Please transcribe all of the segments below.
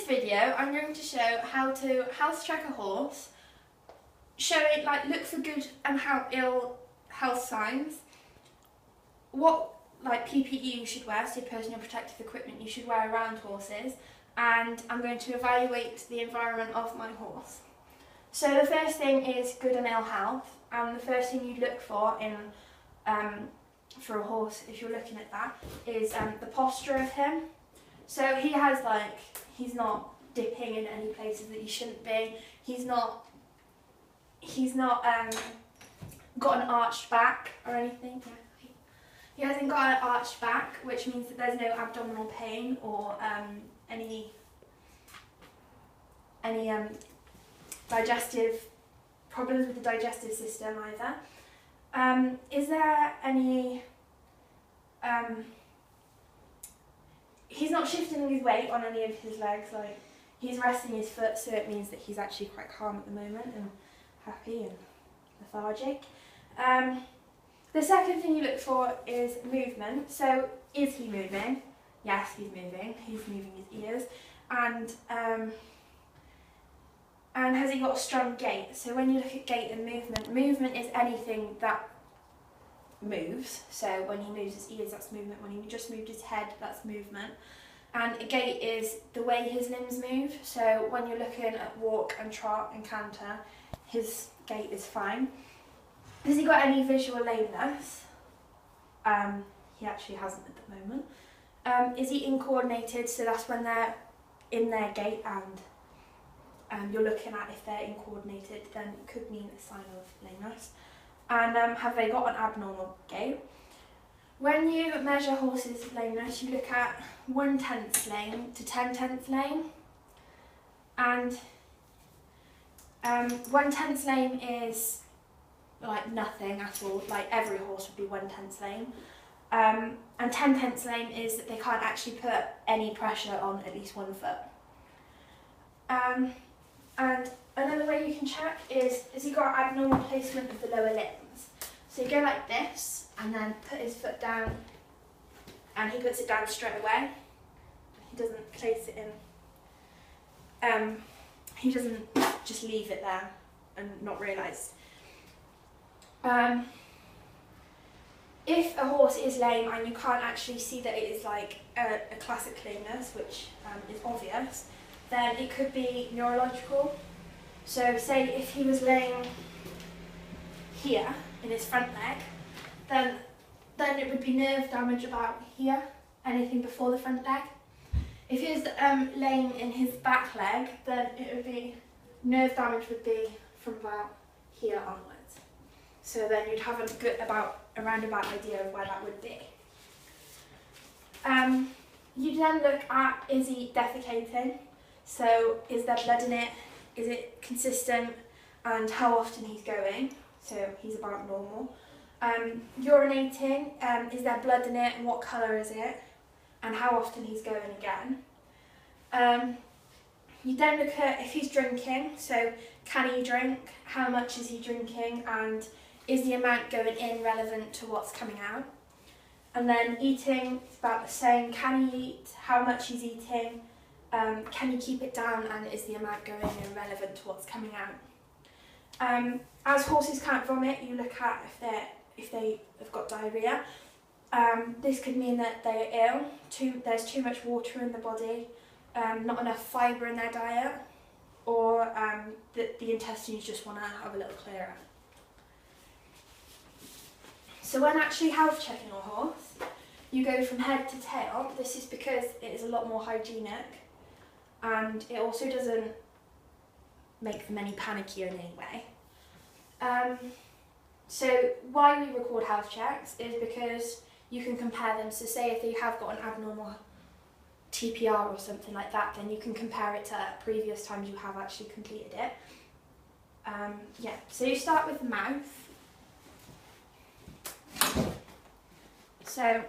video I'm going to show how to health check a horse, showing look for good and ill health signs, what PPE you should wear, so personal protective equipment you should wear around horses, and I'm going to evaluate the environment of my horse. So the first thing is good and ill health, and the first thing you look for for a horse, if you're looking at that, is the posture of him. So he has he's not dipping in any places that he shouldn't be. He's not got an arched back or anything. He hasn't got an arched back, which means that there's no abdominal pain or any digestive problems with the digestive system either. Is there any... he's not shifting his weight on any of his legs, he's resting his foot, so it means that he's actually quite calm at the moment and happy and lethargic. The second thing you look for is movement. So, is he moving? Yes, he's moving. He's moving his ears. And has he got a strong gait? So when you look at gait and movement is anything that moves. So when he moves his ears, that's movement. When he just moved his head, that's movement. And a gait is the way his limbs move. So when you're looking at walk and trot and canter, his gait is fine. Has he got any visual lameness? He actually hasn't at the moment. Is he incoordinated? So that's when they're in their gait and you're looking at if they're incoordinated, then it could mean a sign of lameness. And have they got an abnormal gait? When you measure horses' lameness, you look at 1/10 lame to 10/10 lame. And 1/10 lame is nothing at all, every horse would be 1/10 lame. And 10/10 lame is that they can't actually put any pressure on at least one foot. And another way you can check is he got abnormal placement of the lower limbs? So you go like this and then put his foot down, and he puts it down straight away. He doesn't place it in, he doesn't just leave it there and not realise. If a horse is lame and you can't actually see that it is a classic lameness, which is obvious, then it could be neurological. So say if he was lame here in his front leg, then it would be nerve damage about here, anything before the front leg. If he was lame in his back leg, then it would be, nerve damage would be from about here onwards. So then you'd have a roundabout idea of where that would be. You then look at, is he defecating? So is there blood in it? Is it consistent? And how often he's going? So he's about normal. Urinating, is there blood in it and what colour is it? And how often he's going again. You then look at if he's drinking, so can he drink? How much is he drinking? And is the amount going in relevant to what's coming out? And then eating, it's about the same. Can he eat? How much he's eating? Can you keep it down, and is the amount going in relevant to what's coming out? As horses can't vomit, you look at if they have got diarrhoea. This could mean that they are ill, there's too much water in the body, not enough fibre in their diet, or that the intestines just want to have a little clear out. So when actually health checking a horse, you go from head to tail. This is because it is a lot more hygienic, and it also doesn't make them any panickier in any way. So why we record health checks is because you can compare them. So say if you have got an abnormal TPR or something like that, then you can compare it to previous times you have actually completed it. So you start with the mouth. So,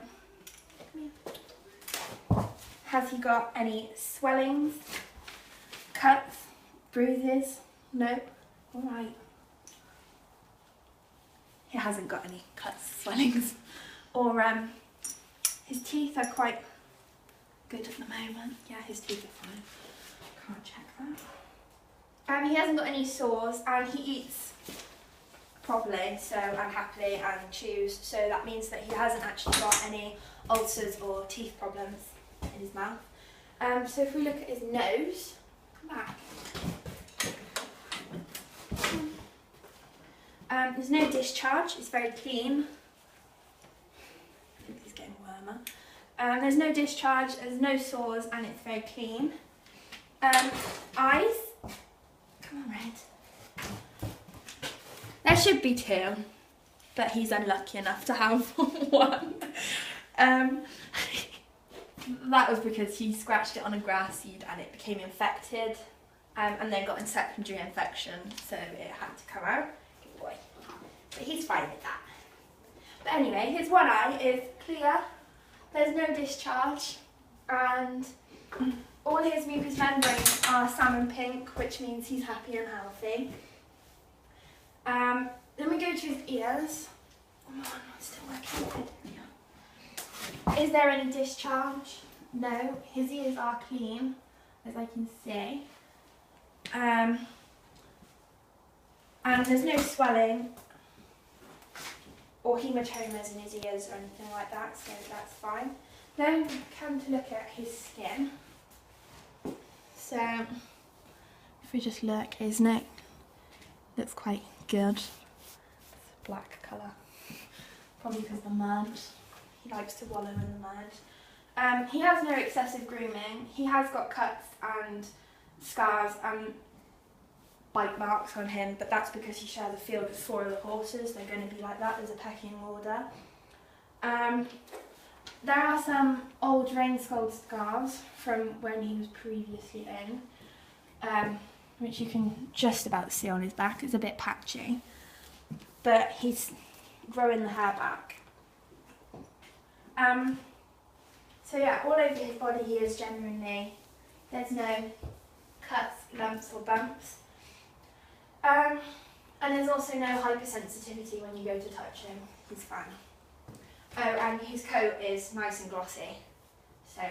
has he got any swellings, cuts, bruises? No? Alright. He hasn't got any cuts, swellings, or his teeth are quite good at the moment. Yeah, his teeth are fine. can't check that. He hasn't got any sores and he eats properly, so, and happily, and chews, so that means that he hasn't actually got any ulcers or teeth problems in his mouth. So if we look at his nose, come back. There's no discharge, it's very clean. I think he's getting warmer. There's no discharge, there's no sores, and it's very clean. Eyes, come on Red. There should be 2, but he's unlucky enough to have 1. That was because he scratched it on a grass seed and it became infected, and then got a secondary infection, so it had to come out. Good boy. But he's fine with that. But anyway, his one eye is clear, there's no discharge, and all his mucous membranes are salmon pink, which means he's happy and healthy. Then we go to his ears. Come on, I'm still working. Yeah. Is there any discharge? No, his ears are clean, as I can see. And there's no swelling or hematomas in his ears or anything like that, so that's fine. Then we come to look at his skin. So, if we just look, his neck looks quite good. It's a black colour, probably because of the mud. He likes to wallow in the mud. He has no excessive grooming. He has got cuts and scars and bite marks on him, but that's because he shares a field with 4 other horses. They're going to be like that. There's a pecking order. There are some old rain-scald scars from when he was previously in, which you can just about see on his back. It's a bit patchy, but he's growing the hair back. So yeah, all over his body he is genuinely, there's no cuts, lumps or bumps. And there's also no hypersensitivity when you go to touch him. He's fine. Oh, and his coat is nice and glossy, so